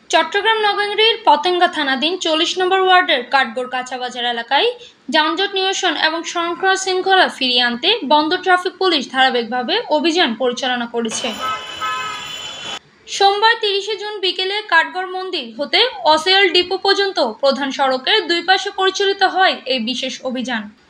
চট্টগ্রাম নগরীর পতেঙ্গা থানাধীন ৪০ নম্বর ওয়ার্ডের কাঠগড় কাঁচাবাজার এলাকায় যানজট নিরসন এবং শৃঙ্খলা ফিরিয়ে আনতে বন্দর ট্রাফিক পুলিশ ধারাবাহিকভাবে অভিযান পরিচালনা করেছে। সোমবার ৩০ জুন বিকেলে কাঠগড় মন্দির হতে অসেয়াল ডিপো পর্যন্ত প্রধান সড়কের দুই পাশে পরিচালিত হয় এই বিশেষ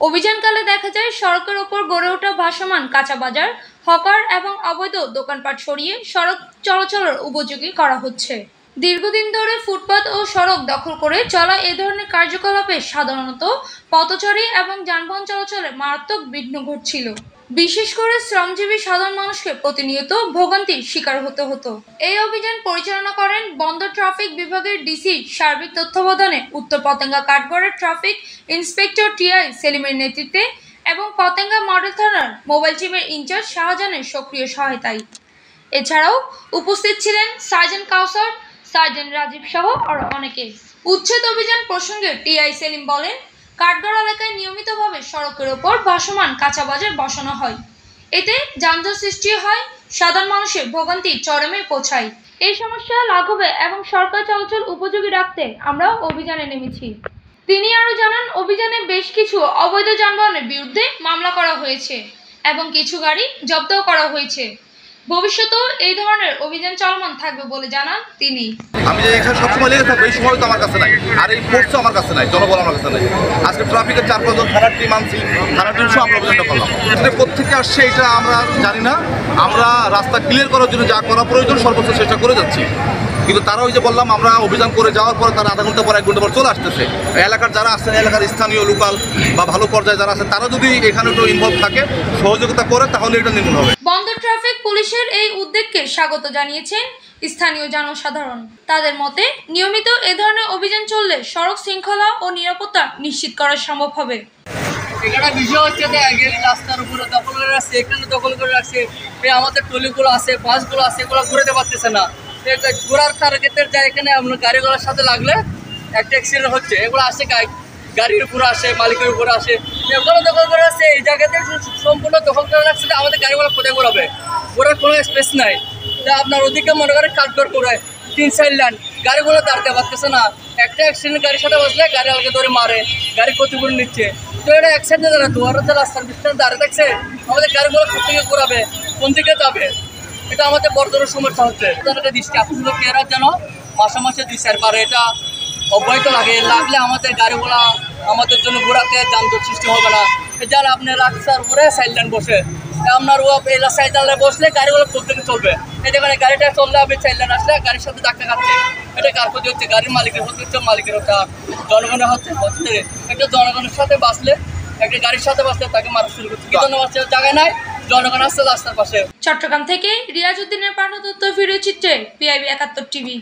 অভিযানকালে দেখা যায় সড়কের ওপর গড়ে ওঠা ভাসমান কাঁচা বাজার, হকার এবং অবৈধ দোকানপাট সরিয়ে সড়ক চলাচলের উপযোগী করা হচ্ছে। দীর্ঘদিন ধরে ফুটপাত ও সড়ক দখল করে চলা এ ধরনের কার্যকলাপে সাধারণত পথচারী এবং যানবাহন চলাচলে মারাত্মক বিঘ্ন ঘটছিল। বিশেষ করে শ্রমজীবী সাধারণ মানুষকে প্রতিনিয়ত ভোগান্তির শিকার হতে হতো। এই অভিযান পরিচালনা করেন বন্দর ট্রাফিক বিভাগের ডিসি সার্বিক তত্ত্বাবধানে উত্তর পতেঙ্গা কাঠগড়ের ট্রাফিক ইন্সপেক্টর টিআই সেলিমের নেতৃত্বে এবং পতেঙ্গা মডেল থানার মোবাইল টিমের ইনচার্জ শাহজাহানের সক্রিয় সহায়তায়। এছাড়াও উপস্থিত ছিলেন সার্জেন্ট কাউসার, সার্জেন্ট রাজীব সহ আরো অনেকে। উচ্ছেদ অভিযান প্রসঙ্গে টিআই সেলিম বলেন, কাঠগড় এলাকায় নিয়মিতভাবে সড়কের ওপর ভাসমান কাঁচা বাজার বসানো হয়। এতে যানজট সৃষ্টি হয়, সাধারণ মানুষের ভোগান্তি চরমে পৌঁছায়। এই সমস্যা লাঘবে এবং সরকার চলাচল উপযোগী রাখতে আমরা অভিযানে নেমেছি। তিনি আরো জানান, অভিযানে বেশ কিছু অবৈধ যানবাহনের বিরুদ্ধে মামলা করা হয়েছে এবং কিছু গাড়ি জব্দও করা হয়েছে। ভবিষ্যতেও এই ধরনের অভিযান চলমান থাকবে বলে জানান তিনি। আমি যে এখানে সবসময় লেগে থাকবো এই সময় তো আমার কাছে নাই, আর এই ফোর্সও আমার কাছে নাই, জনবল আমার কাছে নাই। আজকে ট্রাফিকের ৪-৫ জন থানার টিম আনছি, থানার টিম সহ আমরা অভিযানটা করলাম। এটা কোথেকে আসছে এটা আমরা জানি না, আমরা রাস্তা ক্লিয়ার করার জন্য যা করা প্রয়োজন সর্বোচ্চ চেষ্টা করে যাচ্ছি। কিন্তু তারা ওই যে বললাম আমরা অভিযান করে যাওয়ার পর তারা আধা ঘন্টা পর ১ ঘন্টা পর চলে আসতেছে। এলাকার যারা আসছেন, এলাকার স্থানীয় লোকাল বা ভালো পর্যায়ে যারা আছে তারা যদি এখানে একটু ইনভলভ থাকে, সহযোগিতা করে, তাহলে এটা নির্মূল হবে। বন্দর ট্রাফিক পুলিশের এই উদ্যোগকে স্বাগত জানিয়েছেন স্থানীয় জনসাধারণ। তাদের মতে নিয়মিত এ ধরনের অভিযান চললে সড়ক শৃঙ্খলা ও নিরাপত্তা নিশ্চিত করা সম্ভব হবে। এখানে বিষয় হচ্ছে যে রাস্তার উপরে দখল করে রাখছে, এখানে দখল করে রাখছে, আমাদের ট্রলিগুলো আছে, বাসগুলো আছে, এগুলো ঘুরতে পারতেছে না। ঘোরার টার্গেটের যায় এখানে আপনার গাড়িগুলোর সাথে লাগলে একটা অ্যাক্সিডেন্ট হচ্ছে। এগুলো আসে গাড়ির উপরে আসে, মালিকের উপরে আসে, এগুলো দখল করে আসছে। এই জায়গাতে সম্পূর্ণ দখল করে রাখছে, আমাদের গাড়িগুলো কোথায় ঘোরাবে, ঘোরার কোনো স্পেস নাই। তা আপনার ওদিকে মনে করেন কাঠগড় করে ৩-৪ লাইন, গাড়িগুলো দাঁড়াতে পারতেছে না। একটা অ্যাক্সিডেন্ট গাড়ির সাথে বসলে গাড়ি আলাদা ধরে মারে, গাড়ি ক্ষতিপূরণ নিচ্ছে। তো এটা অ্যাক্সিডেন্ট দাঁড়া দুয়ার রাস্তার বিস্তার দাঁড়িয়ে থাকছে, আমাদের গাড়িগুলো কোথেকে ঘোরাবে, কোন দিকে যাবে, এটা আমাদের বড় ধরনের সমস্যা হচ্ছে। একটা দৃষ্টি আকর্ষণ কেরার যেন মাসে মাসে ২-৪ বার এটা অব্যাহত লাগলে আমাদের গাড়িগুলা আমাদের জন্য ঘোরাতে যানজট সৃষ্টি হবে না। যারা আপনার রাস্তার উপরে সাইড বসে আপনার এই সাইড বসলে গাড়িগুলো প্রত্যেকে চলবে। এই যেখানে গাড়িটা চললে আপনি সাইড লাইন আসলে গাড়ির সাথে ধাক্কা খাচ্ছে, এটা কার ক্ষতি হচ্ছে? গাড়ির মালিকের ক্ষতি হচ্ছে, মালিকের হচ্ছে, জনগণের হচ্ছে। একটা জনগণের সাথে বাঁচলে, একটা গাড়ির সাথে বাঁচলে তাকে মারা শুরু করছে। জনগণের জায়গায় নাই, জনগণ আসছে রাস্তার পাশে। চট্টগ্রাম থেকে রিয়াজ উদ্দিনের পাঠানো তথ্য ভিডিও চিত্রে PIB ৭১ টিভি।